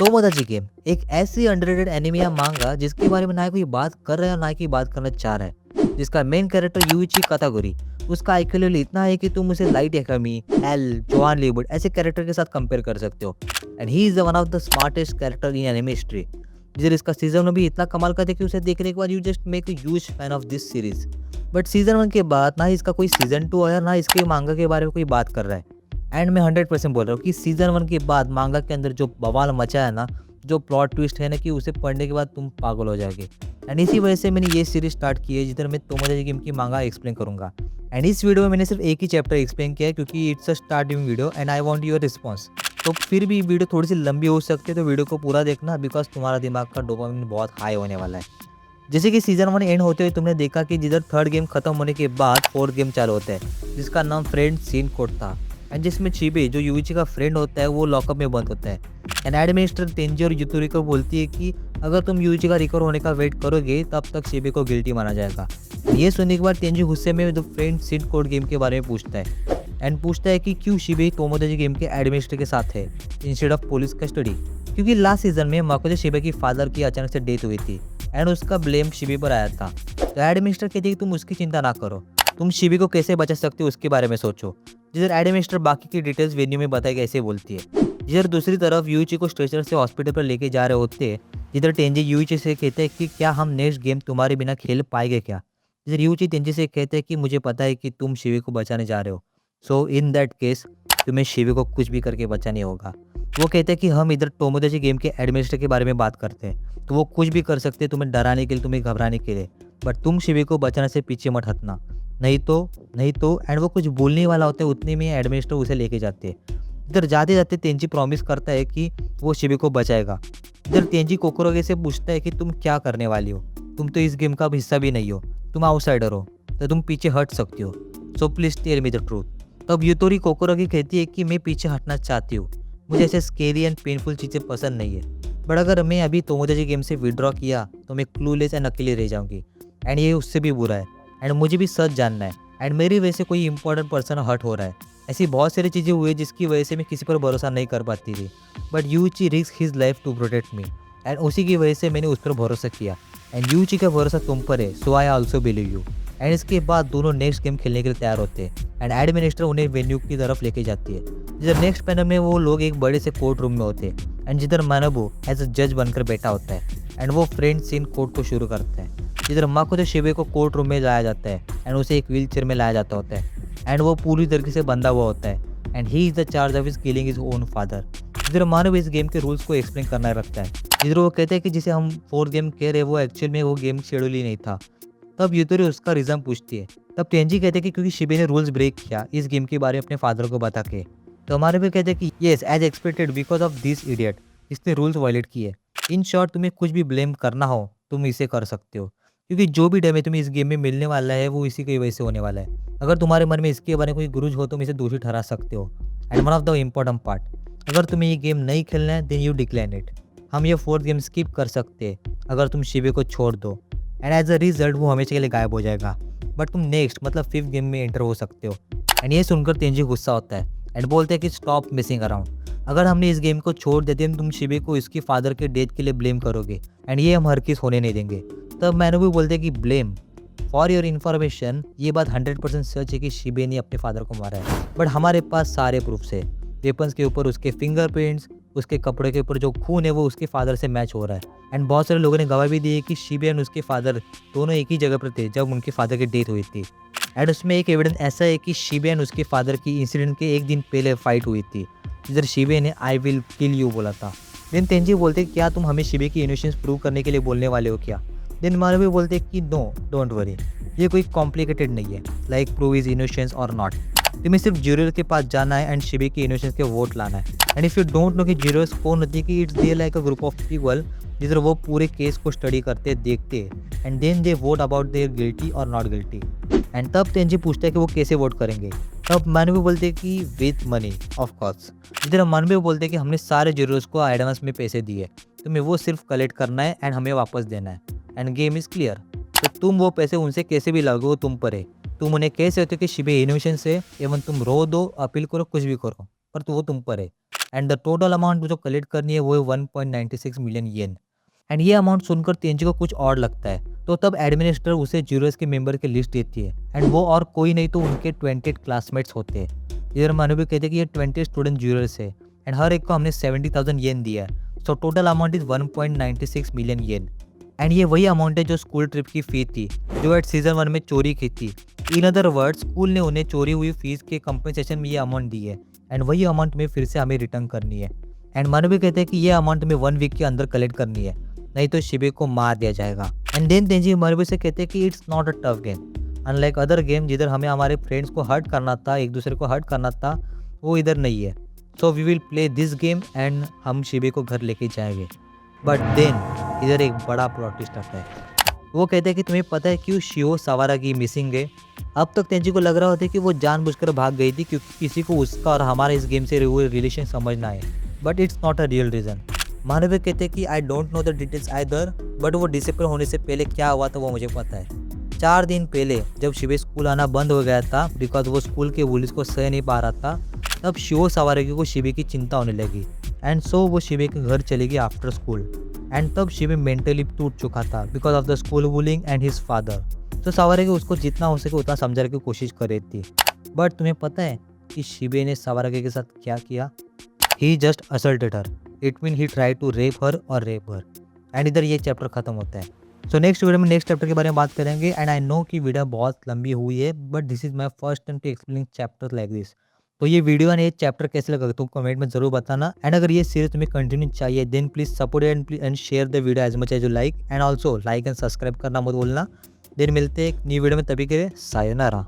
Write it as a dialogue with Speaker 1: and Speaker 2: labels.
Speaker 1: तोमोदाची game एक ऐसी underrated anime या मांगा जिसके बारे में ना कोई बात कर रहा है और ना ही बात करना चाह रहा है, जिसका मेन कैरेक्टर यूइची कातागोरी, उसका आईक्यू लेवल इतना है कि तुम उसे लाइट याकामी, एल, जोआन लीबर्ट ऐसे कैरेक्टर के साथ कंपेयर कर सकते हो। And he is one of the smartest character in anime history. जिधर इसका सीजन में भी इतना कमाल का था कि उसे देखने के बाद you just make a huge fan of this series. But season 1 के बाद ना ही इसका कोई सीजन 2 आया, ना इसके मांगा के बारे में कोई बात कर रहा है। एंड मैं 100% बोल रहा हूँ कि सीजन 1 के बाद मांगा के अंदर जो बवाल मचा है ना, जो प्लॉट ट्विस्ट है ना, कि उसे पढ़ने के बाद तुम पागल हो जाओगे। एंड इसी वजह से मैंने ये सीरीज स्टार्ट की है जिधर मैं तोमोदाची गेम की मांगा एक्सप्लेन करूंगा। एंड इस वीडियो में मैंने सिर्फ एक ही चैप्टर एक्सप्लेन किया है क्योंकि it's a starting video and I want your response. तो फिर भी वीडियो थोड़ी सी लंबी हो सकती है, तो वीडियो को पूरा देखना बिकॉज तुम्हारा दिमाग का डोपामिन बहुत हाई होने वाला है। जैसे कि सीजन 1 एंड होते हुए तुमने देखा कि जिधर थर्ड गेम खत्म होने के बाद फोर्थ गेम चालू होता है जिसका नाम फ्रेंड सीन कोड था। एंड जिसमें चिबे जो यूइची का फ्रेंड होता है वो लॉकअप में बंद होता है। एंड एडमिनिस्टर तेंजी और युतोरी को बोलती है कि अगर तुम यूइची का रिकवर होने का वेट करोगे तब तक शिबे को गिल्टी माना जाएगा। ये सुनने के बाद तेंजी गुस्से में द फ्रेंड सीन कोड गेम के बारे में पूछता है एंड पूछता है कि क्यों शिबे तोमोदाची गेम के एडमिनिस्टर के साथ है इंस्टेड ऑफ पुलिस कस्टडी, क्योंकि लास्ट सीजन में माकोतो शिबे की फादर की अचानक से डेथ हुई थी एंड उसका ब्लेम शिबे पर आया था। तो एडमिनिस्टर कहते हैं कि तुम उसकी चिंता ना करो, तुम शिबे को कैसे बचा सकते हो उसके बारे में सोचो। जिधर एडमिनिस्टर बाकी की डिटेल्स वेन्यू में बताई गई ऐसे बोलती है। जिधर दूसरी तरफ यूइची को स्ट्रेचर से हॉस्पिटल पर लेके जा रहे होते हैं, जिधर टेंजी यूइची से कहते हैं कि क्या हम नेक्स्ट गेम तुम्हारे बिना खेल पाएंगे क्या। जिधर यूइची टेंजी से कहते हैं कि मुझे पता है कि तुम शिबे को बचाने जा रहे हो, सो इन दैट केस तुम्हें शिबे को कुछ भी करके बचानी होगा। वो कहते हैं कि हम इधर तोमोदाची गेम के एडमिनिस्टर के बारे में बात करते हैं, तो वो कुछ भी कर सकते हैं तुम्हें डराने के लिए, तुम्हें घबराने के लिए, बट तुम शिबे को बचाने से पीछे मत हटना, नहीं तो एंड वो कुछ बोलने वाला होता है उतने में एडमिनिस्टर उसे लेके जाते हैं। इधर जाते जाते तेंजी प्रॉमिस करता है कि वो शिबे को बचाएगा। इधर तेंजी कोकोरोगे से पूछता है कि तुम क्या करने वाली हो, तुम तो इस गेम का हिस्सा भी नहीं हो, तुम आउटसाइडर हो, तो तुम पीछे हट सकती हो, so please tell me the truth. तब युतोरी कोकोरोगी कहती है कि मैं पीछे हटना चाहती हूँ, मुझे ऐसे स्केरी एंड पेनफुल चीज़ें पसंद नहीं है, बट अगर मैं अभी तोमोदाची गेम से विड्रॉ किया तो मैं क्लूलेस एंड अकेले रह जाऊंगी एंड ये उससे भी बुरा है एंड मुझे भी सच जानना है एंड मेरी वजह से कोई इंपॉर्टेंट पर्सन हर्ट हो रहा है। ऐसी बहुत सारी चीज़ें हुई जिसकी वजह से मैं किसी पर भरोसा नहीं कर पाती थी, बट यूची risk his life to protect me and उसी की वजह से मैंने उस पर भरोसा किया एंड यूची का भरोसा तुम पर है, so I also believe you. And इसके बाद दोनों नेक्स्ट गेम खेलने के लिए तैयार होते हैं एंड एडमिनिस्टर उन्हें वेन्यू की तरफ लेके जाती है। जिधर नेक्स्ट पैनल में वो लोग एक बड़े से कोर्ट रूम में होते हैं एंड जिधर मानबू एज अ जज बनकर बैठा होता है एंड वो फ्रेंड सीन कोर्ट को शुरू करता है। जिधर माकोतो शिबे को कोर्ट रूम में लाया जाता है एंड उसे एक व्हील चेयर में लाया जाता होता है एंड वो पूरी तरीके से बंधा हुआ होता है and he is the charge of is killing his own father. जिधर मानव इस गेम के रूल्स को एक्सप्लेन करना रखता है। जिधर वो कहते हैं कि जिसे हम फोर्थ गेम कह रहे हैं वो एक्चुअल में वो गेम शेड्यूल ही नहीं था। तब युतोरी उसका रीज़न पूछती है। तब तेंजी कहते हैं कि क्योंकि शिबे ने रूल्स ब्रेक किया इस गेम के बारे में अपने फादर को बता के। तो हमारे भी कहते हैं कि yes as expected because of this idiot, इसने रूल्स वायलेट किए। इन शॉर्ट तुम्हें कुछ भी ब्लेम करना हो तुम इसे कर सकते हो, क्योंकि जो भी डैमेज तुम्हें इस गेम में मिलने वाला है वो इसी की वजह से होने वाला है। अगर तुम्हारे मन में इसके बारे में कोई गुरूज हो तुम इसे दोषी ठहरा सकते हो। And one of the important part, अगर तुम्हें ये गेम नहीं खेलना है देन यू डिक्लाइन इट। हम ये फोर्थ गेम स्किप कर सकते हैं अगर तुम शिबे को छोड़ दो एंड एज अ रिजल्ट वो हमेशा के लिए गायब हो जाएगा, बट तुम नेक्स्ट मतलब फिफ्थ गेम में एंटर हो सकते हो। एंड ये सुनकर तेंजी गुस्सा होता है एंड बोलते हैं कि स्टॉप मिसिंग अराउंड। अगर हमने इस गेम को छोड़ देते हैं तुम शिबे को इसके फादर के डेथ के लिए ब्लेम करोगे एंड ये हम हर किस होने नहीं देंगे। तब मैंने भी बोलते हैं कि ब्लेम फॉर योर इन्फॉर्मेशन, ये बात 100% सच है कि शिबे ने अपने फादर को मारा है, बट हमारे पास सारे प्रूफ्स है। वेपन्स के ऊपर उसके फिंगरप्रिंट्स, उसके कपड़े के ऊपर जो खून है वो उसके फादर से मैच हो रहा है एंड बहुत सारे लोगों ने गवाही भी दी है कि शिबे एंड उसके फादर दोनों एक ही जगह पर थे जब उनके फादर की डेथ हुई थी। एंड उसमें एक एविडेंस ऐसा है कि शिबे एंड उसके फादर की इंसिडेंट के एक दिन पहले फाइट हुई थी जिधर शिबे ने आई विल किल यू बोला था। देन तेंजी बोलते क्या तुम हमें शिबे की इनोसेंस प्रूव करने के लिए बोलने वाले हो क्या। देन मानवी बोलते कि नो डोंट वरी, ये कोई कॉम्प्लिकेटेड नहीं है लाइक प्रूव इज इनोसेंस और नॉट। तुम्हें सिर्फ ज्यूरर के पास जाना है एंड शिबे की इनोसेंस के वोट लाना है। And if you don't know कि ज्यूरर्स कौन होती है, कि it's there like a group of people जिधर वो पूरे केस को स्टडी करते देखते and then they vote about their guilty और नॉट गिल्टी। एंड तब तेंजी पूछता है कि वो कैसे वोट करेंगे। तब मानवी बोलते हैं कि विथ मनी ऑफ कोर्स। जिधर मानवी बोलते हैं कि हमने सारे ज्यूरर्स को एडवांस में पैसे दिए, तुम्हें वो सिर्फ कलेक्ट करना है एंड हमें वापस देना है एंड गेम इज क्लियर। तो तुम वो पैसे उनसे कैसे भी लगो तुम पर है। तुम उन्हें कह सकते हो कि शिबे इनोसेंस है, एवं तुम रो दो, अपील करो, कुछ भी करो, पर तो वो तुम पर है। एंड द टोटल अमाउंट जो कलेक्ट करनी है वो है 1.96 मिलियन येन। एंड ये अमाउंट सुनकर तेंजी को कुछ और लगता है, तो तब एडमिनिस्ट्रेटर उसे ज्यूरर्स के मेंबर की लिस्ट देती है एंड वो और कोई नहीं तो उनके 28 क्लासमेट्स होते हैं। इधर मानवी कहते हैं कि ये 20 स्टूडेंट ज्यूरर्स है एंड हर एक को हमने 70,000 येन दिया है, so total amount is 1.96 million yen. And ये वही अमाउंट है जो स्कूल ट्रिप की फी थी जो एट सीजन 1 में चोरी की थी। इन अदर वर्ड स्कूल ने उन्हें चोरी हुई फीस के कंपनसेशन में ये अमाउंट दी है एंड वही अमाउंट में फिर से हमें रिटर्न करनी है। एंड मानवी कहते हैं कि ये अमाउंट में 1 वीक के अंदर कलेक्ट करनी है, नहीं तो शिबे को मार दिया जाएगा। एंड देन तेंजी मानवी से कहते हैं कि it's not a tough game, unlike other game जिधर हमें हमारे फ्रेंड्स को हर्ट करना था, एक दूसरे को हर्ट करना था, वो इधर नहीं है। So we will play this game and हम शिबे को घर लेके जाएंगे। बट देन इधर एक बड़ा प्लॉट ट्विस्ट आता है। वो कहते हैं कि तुम्हें पता है क्यों शिहो सावारागी मिसिंग है। अब तक तेंजी को लग रहा होता है कि वो जानबूझकर भाग गई थी क्योंकि किसी को उसका और हमारा इस गेम से रिलेशन समझना है, but it's not a real reason. Manav कहते हैं कि I don't know the details either, but वो डिसिप्लिन होने से पहले क्या हुआ था वो मुझे पता है। 4 दिन पहले जब शिबे स्कूल आना बंद हो गया था बिकॉज वो स्कूल के बुलिस को सह नहीं पा रहा था, तब शिहो सावारागी को शिबे की चिंता होने लगी एंड सो वो शिबे के घर चली गई आफ्टर स्कूल। एंड तब शिबे मेंटली टूट चुका था because of the school bullying and his father. तो सावारागी उसको जितना हो सके उतना समझाने की कोशिश कर रही थी। बट तुम्हें पता है कि शिबे ने सावारागी के साथ क्या किया? He just assaulted her, it mean he try to rape her और रेप हर। एंड इधर ये चैप्टर खत्म होता है। सो नेक्स्ट वीडियो में नेक्स्ट चैप्टर के बारे में बात करेंगे। एंड आई नो कि वीडियो बहुत लंबी हुई है but this is my first time to explain chapter like this. तो ये वीडियो एंड ये चैप्टर कैसे लगा तो कमेंट में जरूर बताना। एंड अगर ये सीरीज तुम्हें कंटिन्यू चाहिए then please support and share the video as much as you like, and also like and subscribe करना मत भूलना। देन मिलते हैं एक न्यू वीडियो में, तभी के लिए सायोनारा।